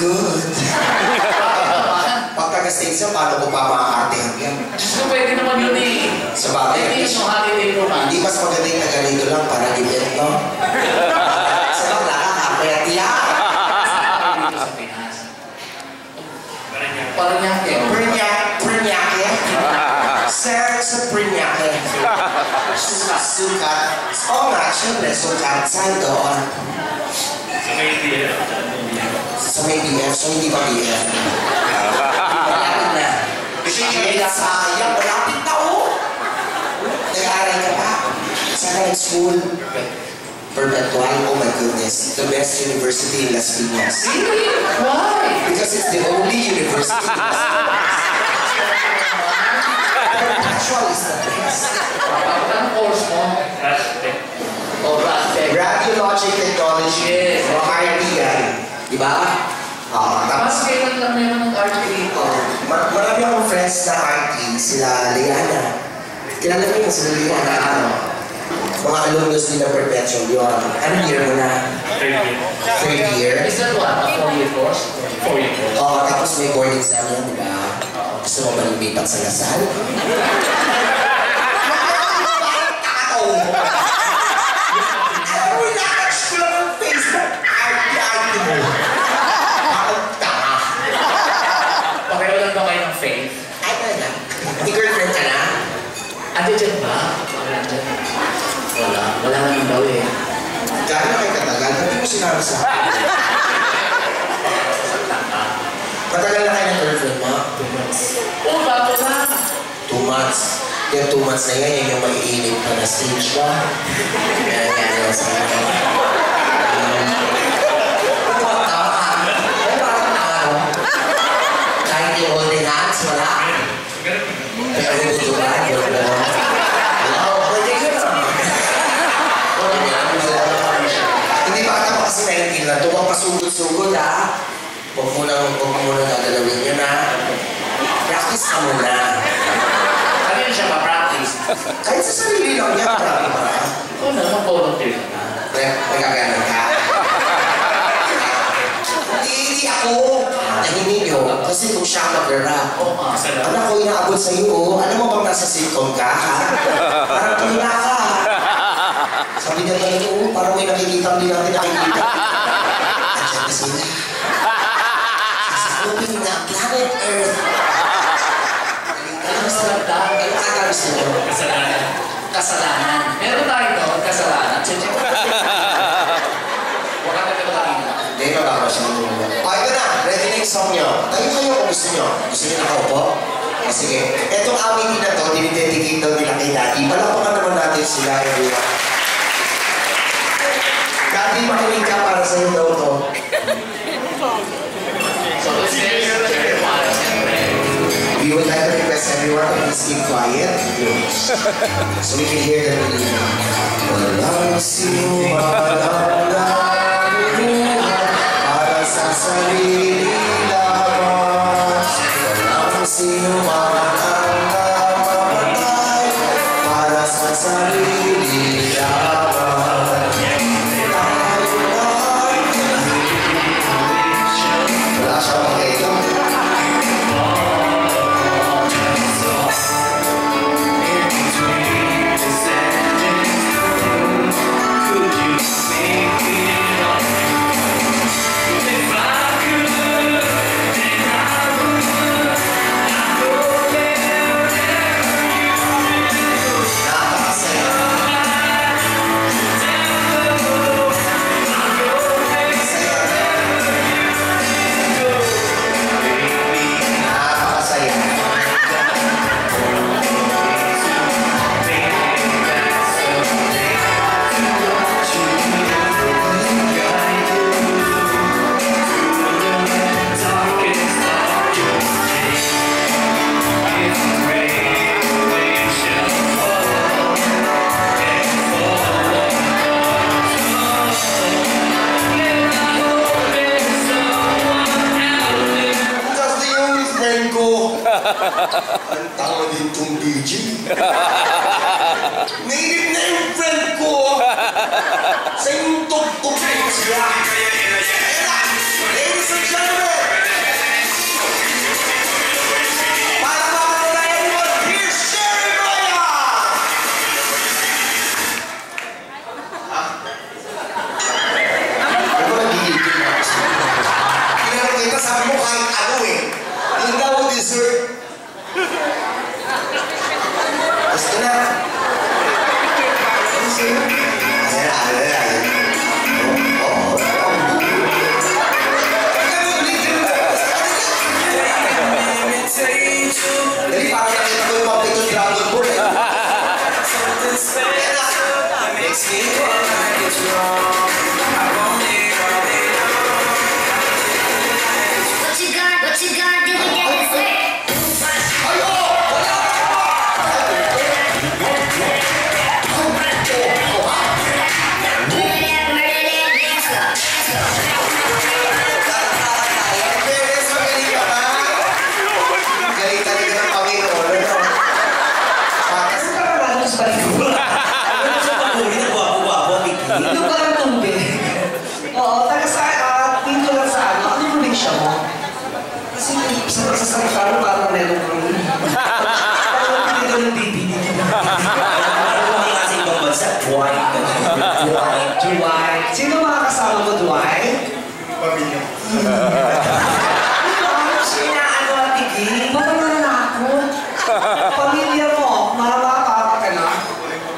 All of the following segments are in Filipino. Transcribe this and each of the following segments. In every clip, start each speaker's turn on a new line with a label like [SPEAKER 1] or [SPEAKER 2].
[SPEAKER 1] Good. Pagka-station, paano ko pa maaartehan yan?
[SPEAKER 2] Diyos ko, pwede naman yun eh.
[SPEAKER 1] Sa bagay. Hindi mas magandang na ganito lang para gilid, no? Sa bakla ka, kapayat yan.
[SPEAKER 2] Sa Pinas. Paranaque.
[SPEAKER 1] Paranaque. Sir, sa Paranaque. Sukat. Oo nga, syempre, sukat. Saan doon?
[SPEAKER 2] Sa may BF.
[SPEAKER 1] Sa may BF, so hindi ba BF? Malapit na. Kaya sayang, malapit na o. Nag-aaral ka pa. Saan ka school? Perpetual, oh my goodness. The best university in Las Piñas.
[SPEAKER 2] Why?
[SPEAKER 1] Because it's the only university in Las Piñas. Perpetual is the best.
[SPEAKER 2] Anong course mo?
[SPEAKER 1] Radiologic Technology.
[SPEAKER 2] Yes.
[SPEAKER 1] O RT yan. Diba?
[SPEAKER 2] Mas kailan lang meron ng RT dito?
[SPEAKER 1] Marami akong friends na RT, sila Liana. Kilala mo yun sila Liana, ano? Mga alumnus din ng Perpetual yun. Anong year mo na? Third year.
[SPEAKER 2] Is that what? A 4-year course? 4-year course.
[SPEAKER 1] Oo, tapos may boarding sa ano, diba? Gusto mo ba lumipat sa Lasal?
[SPEAKER 2] Pakiwalan ba kayo ng faith?
[SPEAKER 1] Ay, wala. May girlfriend ka na?
[SPEAKER 2] Ate dyan ba? Wala dyan. Wala naman daw eh.
[SPEAKER 1] Gano'n kayo katagal? Hindi mo sinabi sa akin. Matagal na kayo ng girlfriend mo?
[SPEAKER 2] 2 months. Oo, bago na.
[SPEAKER 1] 2 months. Yung 2 months na yan, yung maiinit pa na stage ba? Kaya nga sa akin. Kahit yung holding hands, wala. Kaya yung buturan, yun na. Pwede ka na. Hindi ba ata pa kasi 19 na ito? Huwag pasugod-sugod, ha? Huwag mo nang gagalawin yun, ha? Practice ka muna.
[SPEAKER 2] Kanina siya pa-practice?
[SPEAKER 1] Kahit sa sarili lang yan, marami pa.
[SPEAKER 2] Oo na, mag-volunteer ka na.
[SPEAKER 1] Nagkaganon ka? Hindi ako. Tahimik nyo. Kasi kung siya mag-rap. Anak ko, inaabot sa'yo, oh. Alam mo bang nasa sitcom ka, ha? Parang tulila ka, ha? Sabi niya talaga, oh, parang may nakikita, hindi natin nakikita. Andiyan na sila. Sasabupin na planet Earth.
[SPEAKER 2] Ano sa lagda?
[SPEAKER 1] Ano kakalis nyo?
[SPEAKER 2] Kasalanan. Kasalanan. Meron tayo doon, kasalanan. Check. Huwag ka na kanina.
[SPEAKER 1] Hindi, mababa siya ng tulong. Ito na, ready na yung song nyo. Tayo kayo kung gusto nyo. Gusto nyo nakaupo? O sige. Etong awitin na to, dinidedicate daw nila kay Daddy. Palakpakan naman natin sila, everyone. Daddy, makinig ka para sa'yo daw to.
[SPEAKER 2] So, let's get
[SPEAKER 1] We would like to request everyone to please keep quiet. So we can hear the meaning. Walang sinuman para sa sarili lamang. Walang sinuman ang namamatay para sa sarili lamang. Wala siya makita. Ang tama din itong DJ. Nainip na yung friend ko. Sa yung tugtog na yung sila. Ladies and gentlemen, Sinaano ang tigil? Ba't naman na ako? Pamilya mo, mahaba ka na.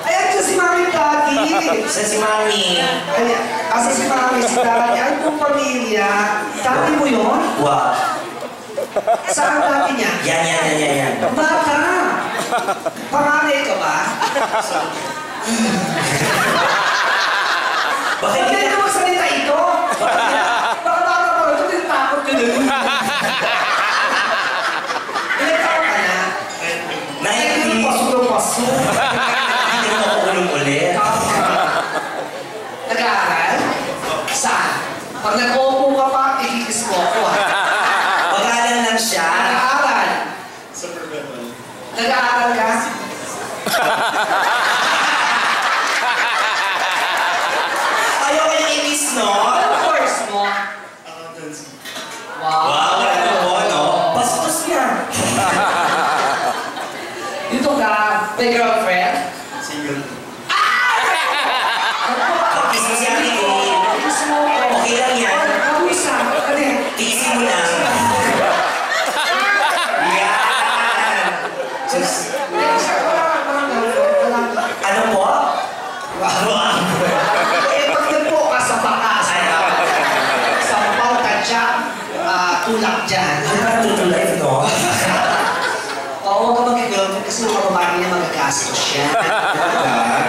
[SPEAKER 1] Ayan siya si Mami Daddy.
[SPEAKER 2] Sa si Mami.
[SPEAKER 1] Ayan, kasi si Mami, si Daddy. Ay, kung pamilya. Daddy mo yun?
[SPEAKER 2] Wow.
[SPEAKER 1] Saan daddy niya?
[SPEAKER 2] Yan.
[SPEAKER 1] Bata! Panganay ka ba?
[SPEAKER 2] Bakit
[SPEAKER 1] Hindi
[SPEAKER 2] hindi
[SPEAKER 1] na magsalita ito. Baka bata mo ito, tinatakot ka din. Ilan taon ka na? Hindi mo pasok.
[SPEAKER 2] Hindi mo makukulong ulit.
[SPEAKER 1] Nag-aaral? Saan? Pag nag-uupo ka pa, ikikis mo ako ha.
[SPEAKER 2] Pag-aaral lang siya.
[SPEAKER 1] Nag-aaral. Nag-aaral ka?
[SPEAKER 2] Ayaw kayo inis, no?
[SPEAKER 1] Anong course mo? Wow.
[SPEAKER 2] Wow, wala po, no? Bastos niya.
[SPEAKER 1] Dito ka, may girlfriend?
[SPEAKER 2] Kiss mo siya, Ricky.
[SPEAKER 1] Kiss mo ako.
[SPEAKER 2] Okay lang yan.
[SPEAKER 1] Ako isa. Ano yan?
[SPEAKER 2] Tiisin mo lang. Yan. Just,
[SPEAKER 1] May isa. Wala.
[SPEAKER 2] ano po?
[SPEAKER 1] Wow. Eh, pag nagpo ka sa bakas, sa pautadya, tulak dyan.
[SPEAKER 2] Ano ba tutulay, no?
[SPEAKER 1] Oo, huwag ka mag-girlfriend kasi yung mga babae niya magagastos siya.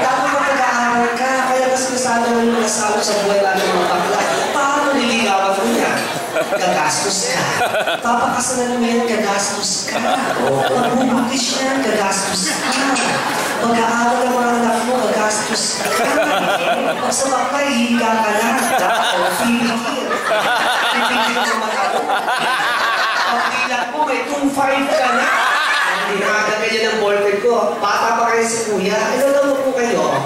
[SPEAKER 1] Dapat mag-aaral ka, kaya kasi nasada mo yung asawa sa buhay natin mga bakla. Paano nililigawan mo niya? Gagastos ka. Papakasalan mo yan, gagastos ka. Magbubukis yan, gagastos ka. Mag-aaral ang mga anak mo, gagastos ka. Pag sa bakla, hihiga ka na. O, pipikir. Pipikir sa mag-aaral. Pag ilang mo, may 2.5 ka na. Hindi nakakaganyan ang boyfriend ko. Bata pa kayo si kuya. Ilan lang mo po kayo?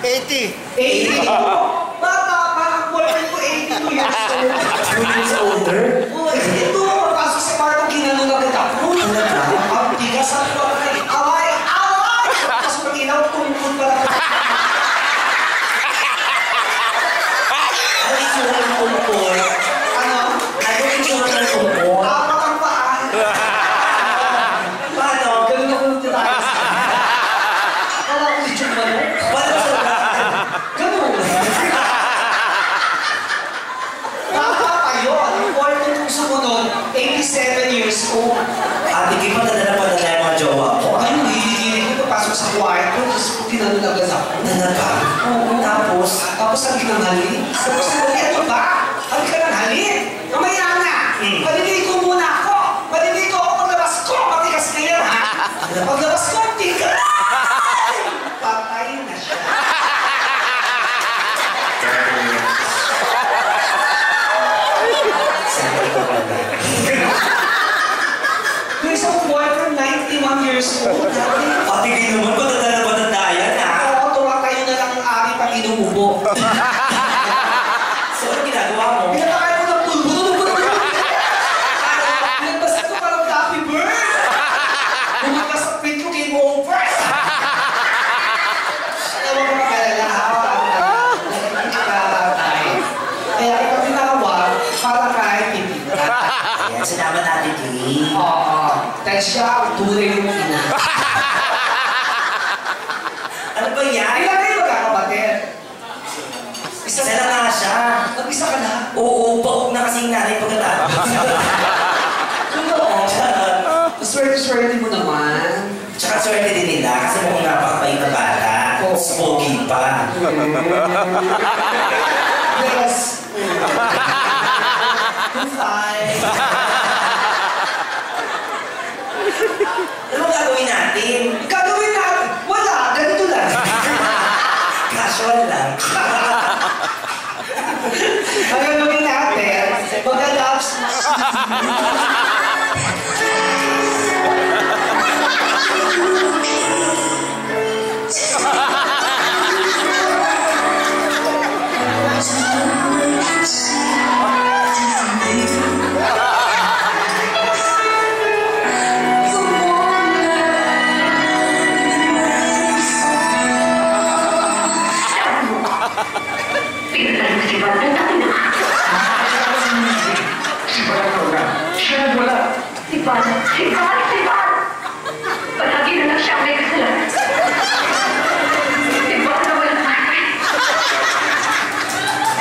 [SPEAKER 3] 80.
[SPEAKER 1] 80? Bata pa ang boyfriend ko, 82 years old.
[SPEAKER 2] 2 years older?
[SPEAKER 1] Uy, ito, papasok sa kwarto, ginanong agad ako. Ang tigas ang kwarto. Away! Away! Tapos pag inaw, tungkol pala.
[SPEAKER 2] Ano itsura ng kumpor?
[SPEAKER 1] Ano?
[SPEAKER 2] Ano itsura ng kumpor?
[SPEAKER 1] Apat ang paa.
[SPEAKER 2] Paano?
[SPEAKER 1] Ganun ako nung titayos. Wala akong lechon manok.
[SPEAKER 2] Paano sa
[SPEAKER 1] Ganun. Bata pa yun. Ang boyfriend kong sumunod, 87 years old.
[SPEAKER 2] Ate, di pa nadala yung mga jowa ko.
[SPEAKER 1] Ay, hihihilig ko papasok sa kwarto. Tapos tinanulagan ako.
[SPEAKER 2] Talaga?
[SPEAKER 1] Oo.
[SPEAKER 2] Tapos,
[SPEAKER 1] sabi ng halin. Tapos sabi, ano ba? Sabi ka ng halin. Mamaya na. Paliligo muna ako. Paliligo ako. Paglabas ko, matigas na yan, ha? Paglabas ko, tigas. Patay na siya.
[SPEAKER 2] sabi ko pala.
[SPEAKER 1] Yung isang boyfriend, 91 years old.
[SPEAKER 2] Ate, di naman patanda yan, ha?
[SPEAKER 1] Oo, tumatayo na lang ang ari pag inuubo.
[SPEAKER 2] So, ano ginagawa mo?
[SPEAKER 1] Pinatakayan ko ng pulbo. Nagbasa ko parang Daffy Bird. Bumagas sa print ko, game over. Alam mo magalala, kaya kita tinawag para kahit pipita.
[SPEAKER 2] Ayan, sinama natin kini.
[SPEAKER 1] Oo. Dahil siya ang tunay ng ina.
[SPEAKER 2] Ano ba yan?
[SPEAKER 1] Ilan kayo magkakapatid?
[SPEAKER 2] Isa na nga siya.
[SPEAKER 1] Mag-isa ka na?
[SPEAKER 2] Oo, paok na kasi yung nanay pagkatapos.
[SPEAKER 1] Totoo. Swerte-swerte mo naman.
[SPEAKER 2] Tsaka swerte din nila kasi mukhang napakabait na bata.
[SPEAKER 1] Oo.
[SPEAKER 2] Smoky pa.
[SPEAKER 1] Yes. Goodbye.
[SPEAKER 2] Ano gagawin natin?
[SPEAKER 1] Gagawin natin? Wala. Ganito lang.
[SPEAKER 2] Casual lang.
[SPEAKER 1] Ang gagawin natin, magka-dubs.
[SPEAKER 4] Palagi na lang siya may kasalanan. Si Juan na walang tatay.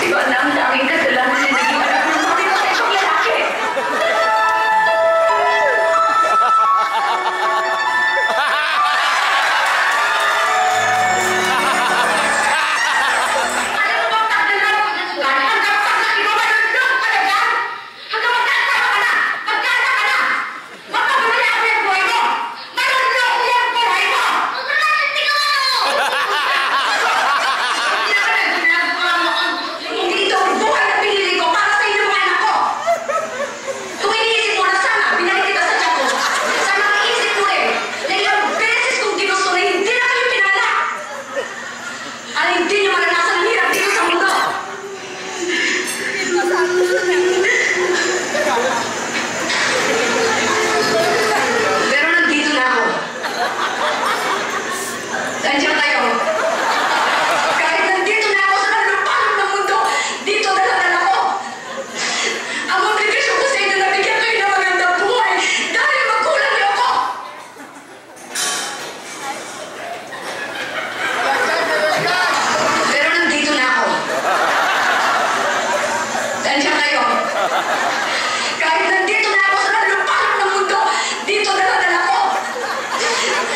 [SPEAKER 4] Si Juan na ang daming kasalanan na naging anak ng mga pinasayang lalaki. Alam mo bang tagdala mo sa sugal? Hanggang pagkakit mo malulog ka na dyan? Hanggang magkasama ka na! Magkasa ka na! Magpapabala ako yung buhay mo! Malulog ko yung buhay mo! Hindi ito ang buhay na pinili ko para sa inyong anak ko! Kung iniisip mo na sana, binalik kita sa tiyan ko, sana maisip mo rin na ilang beses kong ginusto na hindi na kayo pinala! At hindi niyo maranasan ang hirap dito sa mundo! Pero nandito na ako. Nandiyan kayo. Kahit nandito na ako sa kalupalong ng mundo, dito dala-dala ko. Ang obligasyon ko sa inyo na bigyan kayo ng magandang buhay dahil magulang niyo ako. Pero nandito na ako. Nandiyan kayo. Kahit nandito na ako sa kalupalong ng mundo, dito dala-dala ko.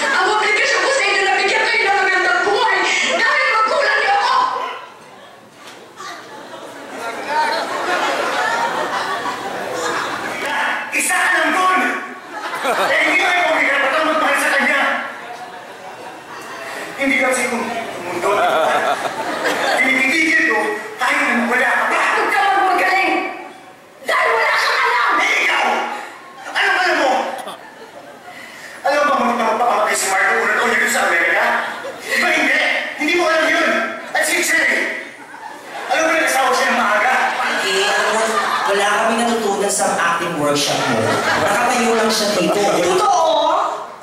[SPEAKER 4] Ang obligasyon ko sa inyo na bigyan kayo ng magandang buhay dahil magulang niyo ako.
[SPEAKER 3] Isa ka lang doon! Eh, hindi kayo kung may karapatan magmahal sa kanya. Hindi kasi kung mundo na pinipitigil ko kahit na wala ka pa.
[SPEAKER 4] Huwag ka magmagaling! Dahil wala kang alam!
[SPEAKER 3] Eh, ikaw! Anong alam mo? Alam ba magpapakamatay si Marco unang ulit dito sa Amerika? Di ba hindi? Hindi mo alam yun! At si Cherry! Alam mo nag-asawa siya ng maaga?
[SPEAKER 1] Eh, alam mo, wala kami natutunan sa acting workshop mo. Nakatayo lang siya dito.
[SPEAKER 5] Totoo?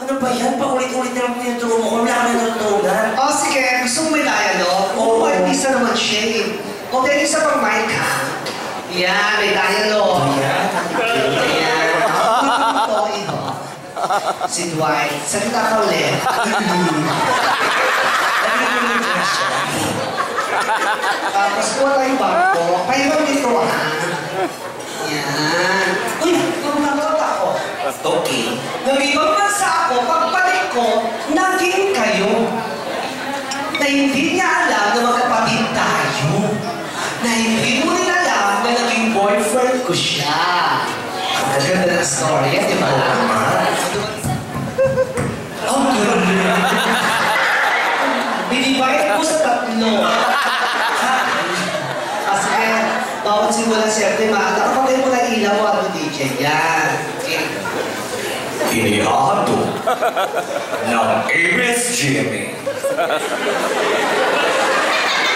[SPEAKER 1] Ano ba yan? Paulit-ulit na lang tinuturo mo. Wala kami natutunan.
[SPEAKER 5] O sige, gusto mo may dialogue?
[SPEAKER 1] Oo.
[SPEAKER 5] Oo, artista naman siya eh. O dahil isa pang mic ha. Yan, may dialogue.
[SPEAKER 1] Ayan.
[SPEAKER 5] Ayan. Ito, ito. Si Dwight. Salita ka ulit. Tapos wala yung bangko. Pahiwag dito ha. Yan. Uy, lumagot ako.
[SPEAKER 1] Okay.
[SPEAKER 5] Nung ibang bansa ako, pagbalik ko, naging kayo. Na hindi niya alam na magkapatid tayo. Na hindi mo rin alam na naging boyfriend ko siya. Ang ganda ng story, di ba? Oh, binibay ko sa tatlo. Kasi bawat simula siyempre, nakapagay mo na ilaw at DJ. Yan. Okay.
[SPEAKER 6] Inihahatid ng MSGMA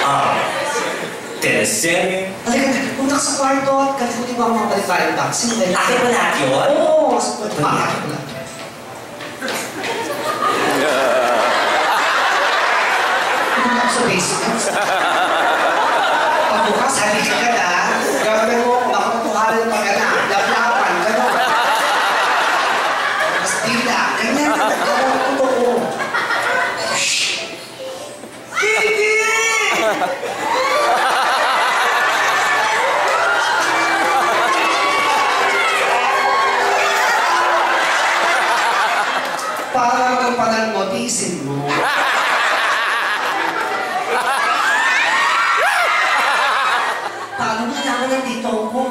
[SPEAKER 6] ang teleserye.
[SPEAKER 5] Halika, punta ka sa kwarto at kalimutin mo ang mga balik-balik taxi.
[SPEAKER 1] Akin ba lahat yun?
[SPEAKER 5] Oo, sa kwarto. Bakit mo lang? Punta ko sa basement. Pagbukas, halika ka na. Gagawin mo, kung ako natuhalan ng pagana. Laplapan, gano'n. Mas tila, ganyan. Gawin ko to. Shhh! Hindi! Para magampanan mo, tiisin mo. Paano mo nalaman nandito ako?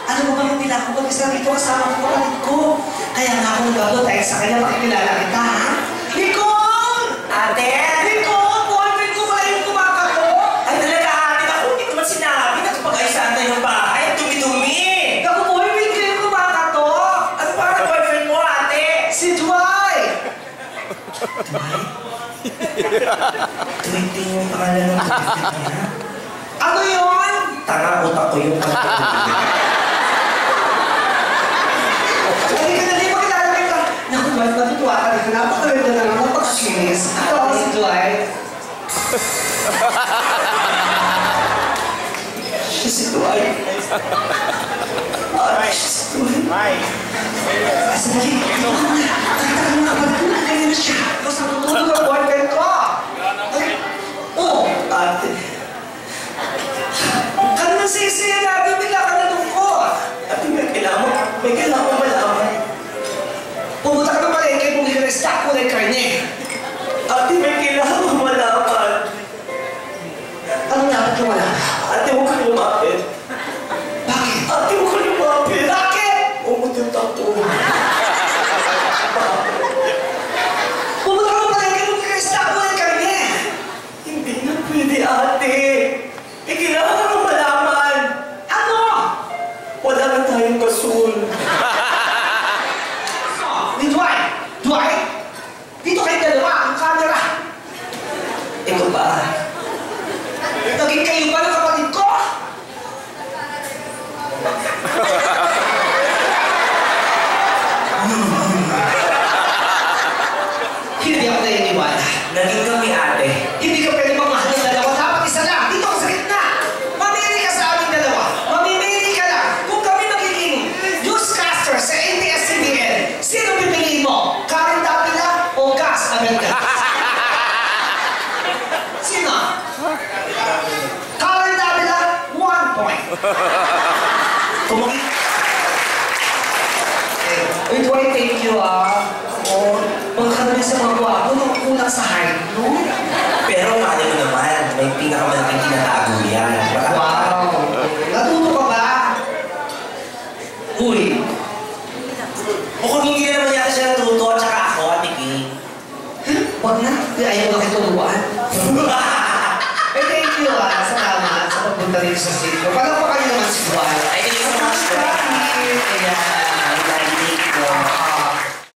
[SPEAKER 5] Alam mo ba kung nila ako mag-isa rito kasama ko kapatid ko? Kaya nga ako nagbago dahil sa kanya makikilala kita, ha? Nicole!
[SPEAKER 1] Ate!
[SPEAKER 5] Nicole! Boyfriend ko ba yung kumakato?
[SPEAKER 1] Ay talaga, ate! Ako hindi ko man sinabi na kapag ayusan tayo ng bahay, ang dumi-dumi!
[SPEAKER 5] Ako boyfriend ko yung kumakato!
[SPEAKER 1] Ano pa ang boyfriend mo, ate?
[SPEAKER 5] Si Dwight!
[SPEAKER 1] Dwight din yung pangalan ng boyfriend niya.
[SPEAKER 5] Ano yun?
[SPEAKER 1] Tanga utak ko yung pagkakulit.
[SPEAKER 5] Halika na, di ba kilala kita? Naku, Dwight, natutuwa ka dito. Napakaganda na lang, napakakinis. Ito ako si Dwight.
[SPEAKER 1] Siya si Dwight. Ay, siya si Dwight.
[SPEAKER 5] Sandali. Nakita ko mga kapatid ko. Ganyan na siya. Tapos natutulog ang boyfriend ko. Oo, ate. Ka naman sisiya natin. Bigla ka nalungkot. Ate, may kailangan malaman. Pumunta ka ng palengke, bumili ka ng stock ko ng karne. Ate, may kailangan malaman. Ano dapat yung wala? Ate, huwag ka lumapit. Bakit? Ate, huwag ka lumapit. Bakit? Umutot ako. Pumunta ka ng palengke, bumili ka ng stock ko ng karne. Hindi na pwede, ate. May kailangan ka ng malaman. Ano? Wala na tayong gasol. Ni Dwight! Dito kayo dalawa, ang camera! Ito ba? Naging kayo ba ng kapatid ko? Hindi ako naniniwala.
[SPEAKER 6] Naging kami ate.
[SPEAKER 5] Hindi ka pwede mamahal ng dalawa. Dapat isa lang. Dito ka sa gitna. Mamili ka sa aming dalawa. Mamimili ka lang. Kung kami magiging newscaster sa ABS-CBN, sino pipiliin mo? Karen Davila o Gas American? Sino? Karen Davila, 1 point. Wait, thank you magkakaroon sa mga guwapo nung kulang sa height, no?
[SPEAKER 6] Pero mali mo naman, may pinakamalaking tinatago yan.
[SPEAKER 5] Wow! Natuto ka ba? Uy!
[SPEAKER 6] Mukhang hindi na naman yata siya natuto at saka ako, Ate King.
[SPEAKER 5] Huwag na. Ayaw na kayo tuluan. Thank you salamat sa pagpunta rin sa sitio. Paano pa kayo naman si Juan?
[SPEAKER 6] Ay, thank you so much.
[SPEAKER 5] Ayan.
[SPEAKER 6] Ang galing ko.